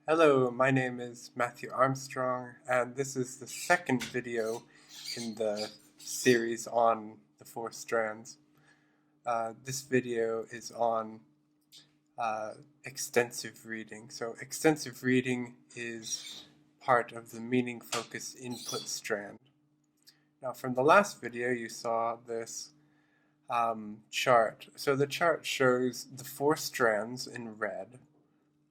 Hello, my name is Matthew Armstrong, and this is the second video in the series on the Four Strands. This video is on extensive reading. So extensive reading is part of the Meaning Focused Input Strand. Now from the last video you saw this chart. So the chart shows the four strands in red,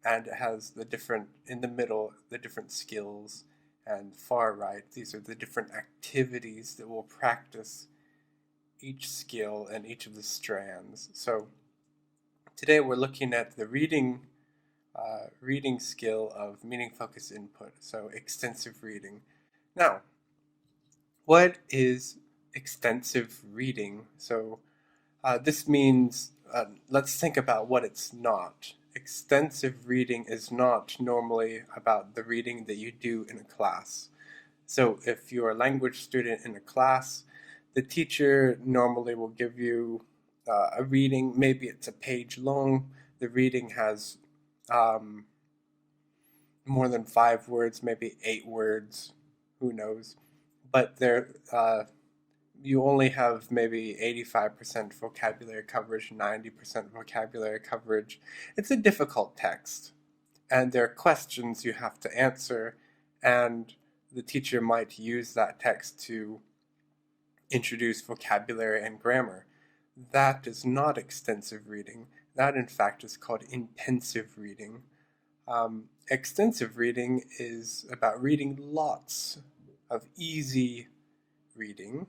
and it has the different, in the middle, the different skills, and far right, these are the different activities that will practice each skill and each of the strands. So today we're looking at the reading skill of meaning focused input, so extensive reading. Now, what is extensive reading? So this means, let's think about what it's not. Extensive reading is not normally about the reading that you do in a class. So if you're a language student in a class, the teacher normally will give you a reading. Maybe it's a page long. The reading has more than 5 words, maybe 8 words, who knows. But you only have maybe 85% vocabulary coverage, 90% vocabulary coverage. It's a difficult text, and there are questions you have to answer, and the teacher might use that text to introduce vocabulary and grammar. That is not extensive reading. That, in fact, is called intensive reading. Extensive reading is about reading lots of easy reading,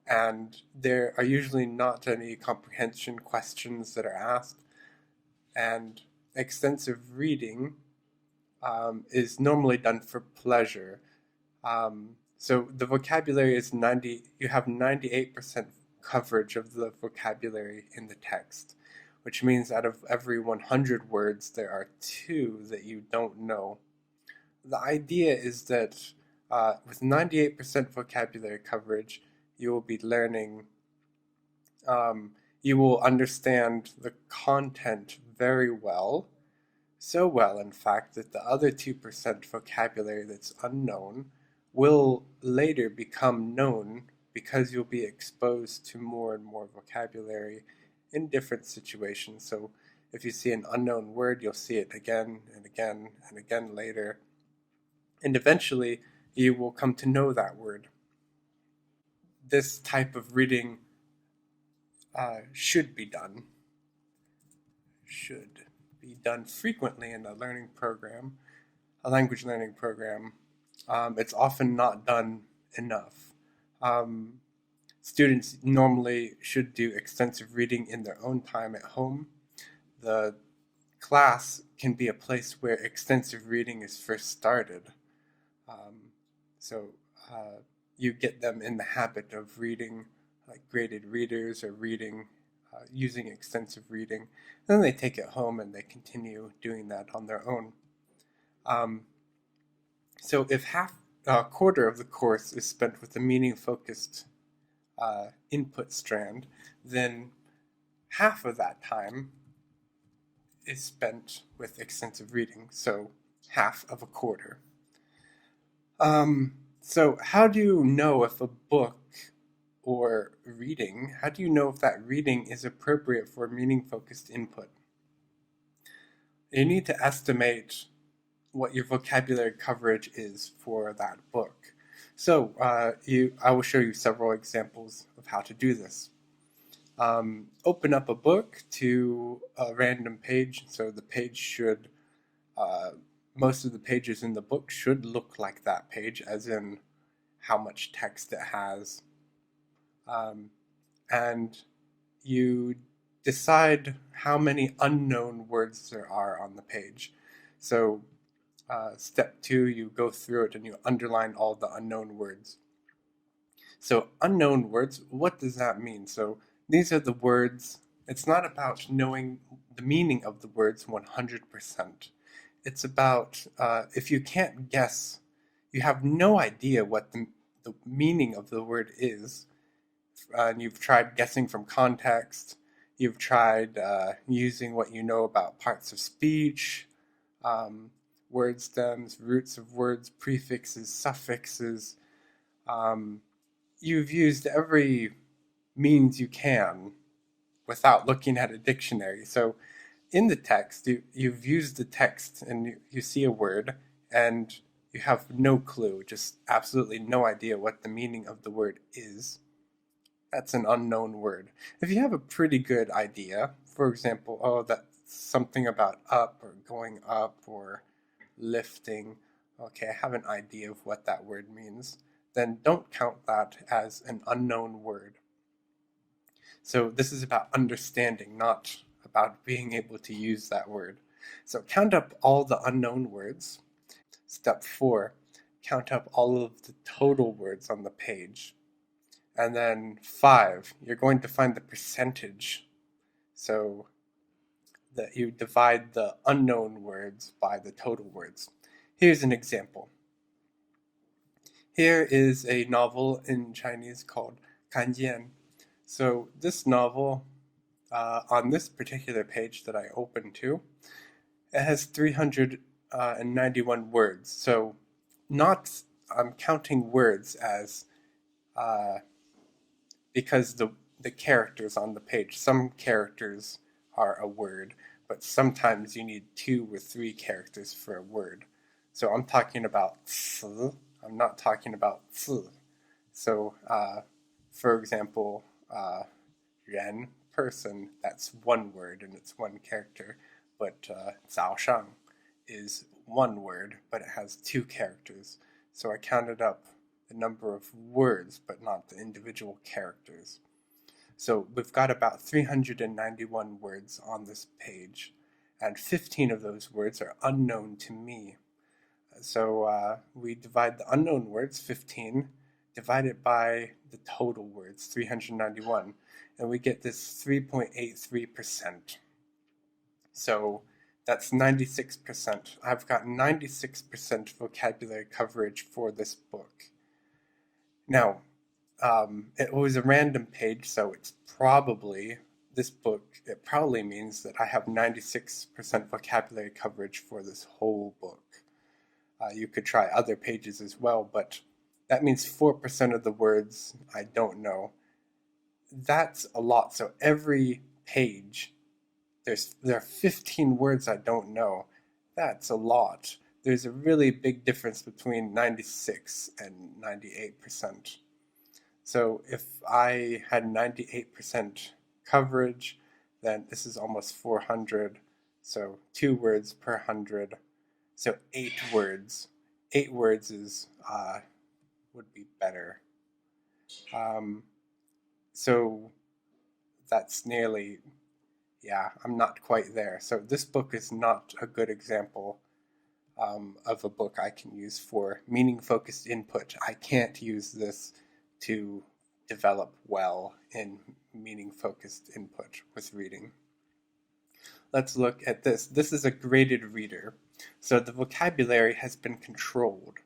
and there are usually not any comprehension questions that are asked. And extensive reading is normally done for pleasure. So the vocabulary is you have 98% coverage of the vocabulary in the text, which means out of every 100 words, there are 2 that you don't know. The idea is that with 98% vocabulary coverage, you will be learning, you will understand the content very well, so well in fact that the other 2% vocabulary that's unknown will later become known because you'll be exposed to more and more vocabulary in different situations. So if you see an unknown word, you'll see it again and again and again later, and eventually you will come to know that word. This type of reading should be done frequently in a learning program, a language learning program. It's often not done enough. Students normally should do extensive reading in their own time at home. The class can be a place where extensive reading is first started. So you get them in the habit of reading, like graded readers, or reading, using extensive reading. And then they take it home and they continue doing that on their own. So if a quarter of the course is spent with the meaning-focused input strand, then half of that time is spent with extensive reading, so half of a quarter. So how do you know if a book or reading, how do you know if that reading is appropriate for meaning-focused input? You need to estimate what your vocabulary coverage is for that book. So I will show you several examples of how to do this. Open up a book to a random page. So the page should, most of the pages in the book should look like that page, as in how much text it has. And you decide how many unknown words there are on the page. So step 2, you go through it and you underline all the unknown words. So unknown words, what does that mean? So these are the words. It's not about knowing the meaning of the words 100%. It's about, if you can't guess, you have no idea what the meaning of the word is, and you've tried guessing from context, you've tried using what you know about parts of speech, word stems, roots of words, prefixes, suffixes. You've used every means you can without looking at a dictionary. So in the text, you've used the text and you see a word and you have no clue, just absolutely no idea what the meaning of the word is. That's an unknown word. If you have a pretty good idea, for example, oh, that's something about up or going up or lifting, okay, I have an idea of what that word means, then don't count that as an unknown word. So this is about understanding, not about being able to use that word. So count up all the unknown words. Step 4, count up all of the total words on the page. And then 5, you're going to find the percentage. So that you divide the unknown words by the total words. Here's an example. Here is a novel in Chinese called Kanjian. So this novel, on this particular page that I opened to, it has 391 words. So I'm counting words as because the characters on the page, some characters are a word, but sometimes you need 2 or 3 characters for a word. So I'm talking about 词, I'm not talking about 字. So, for example, 人, person, that's one word and it's one character, but 早上 is one word, but it has 2 characters. So I counted up the number of words, but not the individual characters. So we've got about 391 words on this page, and 15 of those words are unknown to me. So we divide the unknown words, 15, divide it by the total words, 391, and we get this 3.83%. So that's 96%. I've got 96% vocabulary coverage for this book. Now, it was a random page, so it's probably, this book, it probably means that I have 96% vocabulary coverage for this whole book. You could try other pages as well, but that means 4% of the words I don't know. That's a lot. So every page, there are 15 words I don't know. That's a lot. There's a really big difference between 96 and 98%. So if I had 98% coverage, then this is almost 400. So 2 words per 100. So 8 words. 8 words is would be better. So that's nearly, I'm not quite there. So this book is not a good example of a book I can use for meaning-focused input. I can't use this to develop well in meaning-focused input with reading. Let's look at this. This is a graded reader. So the vocabulary has been controlled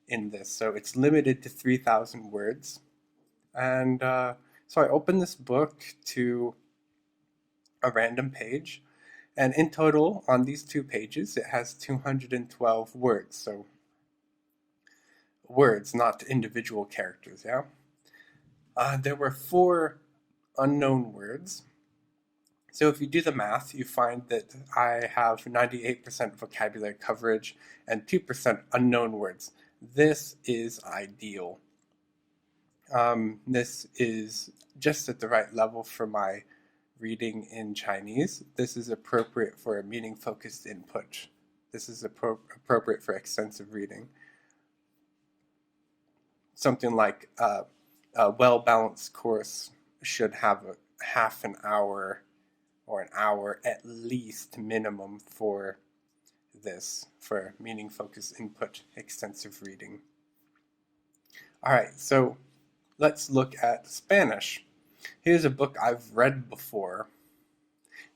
in this. So it's limited to 3,000 words. And so I open this book to a random page. And in total, on these 2 pages, it has 212 words. So words, not individual characters, yeah? There were 4 unknown words. So if you do the math, you find that I have 98% vocabulary coverage and 2% unknown words. This is ideal. This is just at the right level for my reading in Chinese. This is appropriate for a meaning-focused input. This is appropriate for extensive reading. Something like a well-balanced course should have a half an hour or an hour at least minimum for this, for meaning-focused input extensive reading. All right, so let's look at Spanish. Here's a book I've read before.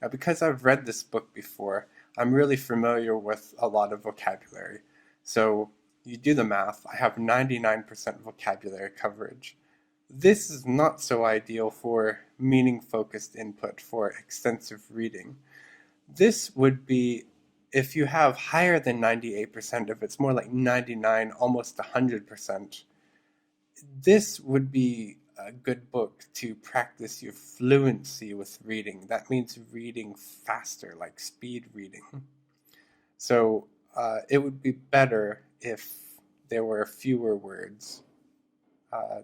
Now, because I've read this book before, I'm really familiar with a lot of vocabulary. So you do the math, I have 99% vocabulary coverage. This is not so ideal for meaning-focused input for extensive reading. This would be if you have higher than 98%, if it's more like 99, almost 100%, this would be a good book to practice your fluency with reading. That means reading faster, like speed reading. So it would be better if there were fewer words.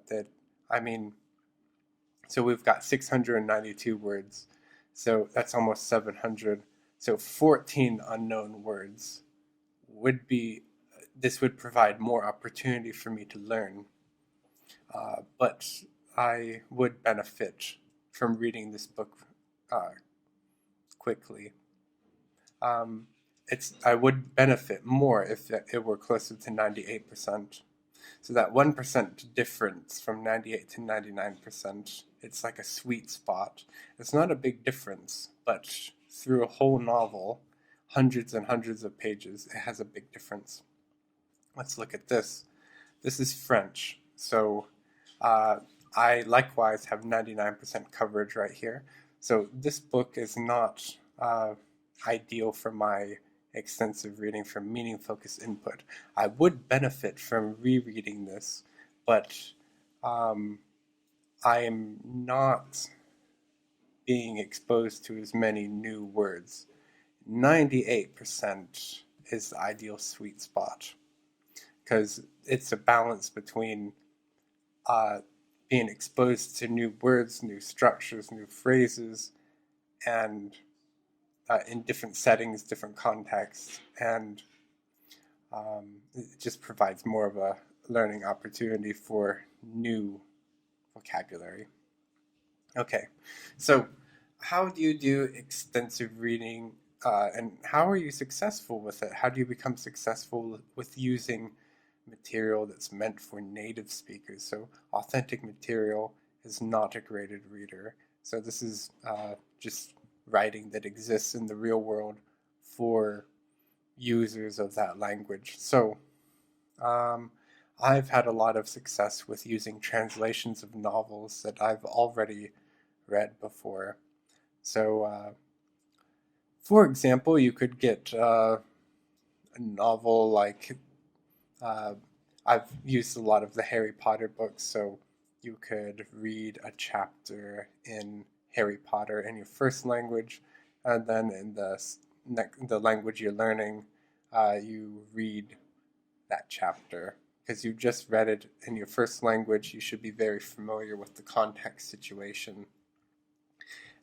That I mean, so we've got 692 words, so that's almost 700. So 14 unknown words would be. This would provide more opportunity for me to learn. But I would benefit from reading this book uh, quickly. Um, I would benefit more if it were closer to 98%. So that 1% difference from 98 to 99%, it's like a sweet spot. It's not a big difference, but through a whole novel, hundreds and hundreds of pages, it has a big difference. Let's look at this. This is French. So uh, I likewise have 99% coverage right here. So this book is not ideal for my extensive reading from Meaning Focused Input. I would benefit from rereading this, but I am not being exposed to as many new words. 98% is the ideal sweet spot because it's a balance between being exposed to new words, new structures, new phrases, and in different settings, different contexts, and it just provides more of a learning opportunity for new vocabulary. Okay, so how do you do extensive reading and how are you successful with it? How do you become successful with using material that's meant for native speakers? So authentic material is not a graded reader. So this is just writing that exists in the real world for users of that language. So um, I've had a lot of success with using translations of novels that I've already read before. So, for example, you could get a novel like uh, I've used a lot of the Harry Potter books, so you could read a chapter in Harry Potter in your first language, and then in the language you're learning, you read that chapter. Because you just read it in your first language, you should be very familiar with the context situation.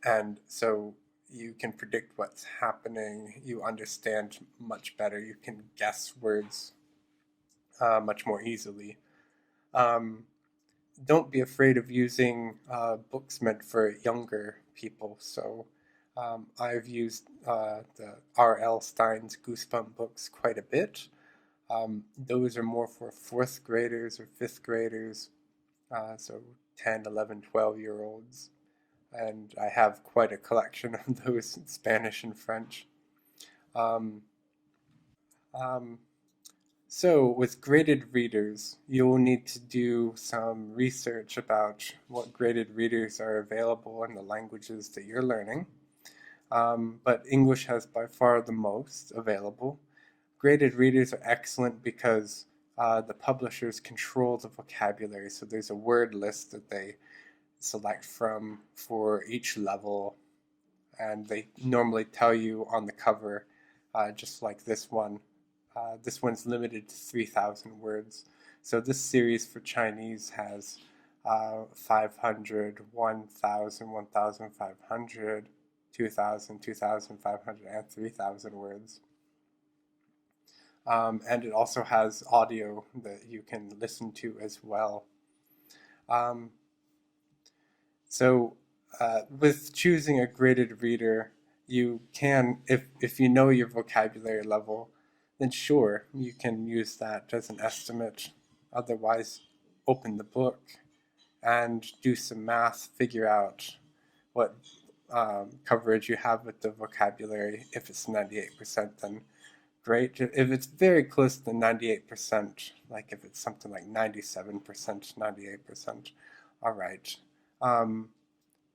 And so you can predict what's happening, you understand much better, you can guess words much more easily. Um, don't be afraid of using books meant for younger people. So I've used the R.L. Stein's Goosebump books quite a bit. Those are more for fourth graders or fifth graders, so 10, 11, 12-year-olds. And I have quite a collection of those in Spanish and French. Um, um, So, with graded readers, you'll need to do some research about what graded readers are available in the languages that you're learning. But English has by far the most available. Graded readers are excellent because the publishers control the vocabulary, so there's a word list that they select from for each level, and they normally tell you on the cover, just like this one. This one's limited to 3,000 words. So this series for Chinese has 500, 1,000, 1,500, 2,000, 2,500, and 3,000 words. And it also has audio that you can listen to as well. Um, so with choosing a graded reader, you can, if you know your vocabulary level, then sure, you can use that as an estimate. Otherwise, open the book and do some math, figure out what coverage you have with the vocabulary. If it's 98%, then great. If it's very close to 98%, like if it's something like 97%, 98%, all right.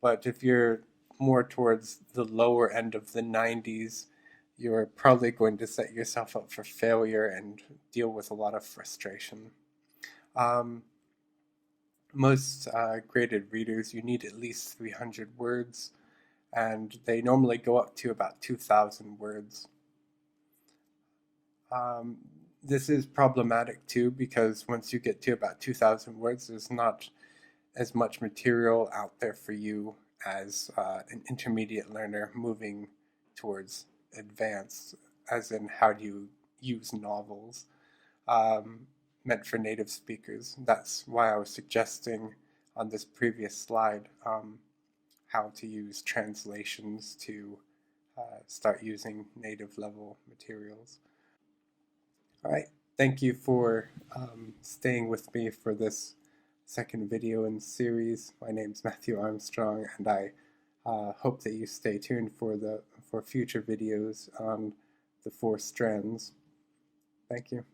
But if you're more towards the lower end of the 90s, you're probably going to set yourself up for failure and deal with a lot of frustration. Um, most graded readers, you need at least 300 words, and they normally go up to about 2,000 words. Um, this is problematic too because once you get to about 2,000 words, there's not as much material out there for you as an intermediate learner moving towards advanced, as in how do you use novels meant for native speakers. That's why I was suggesting on this previous slide how to use translations to start using native level materials. All right, thank you for staying with me for this second video in the series. My name is Matthew Armstrong, and I hope that you stay tuned for future videos on the Four Strands. Thank you.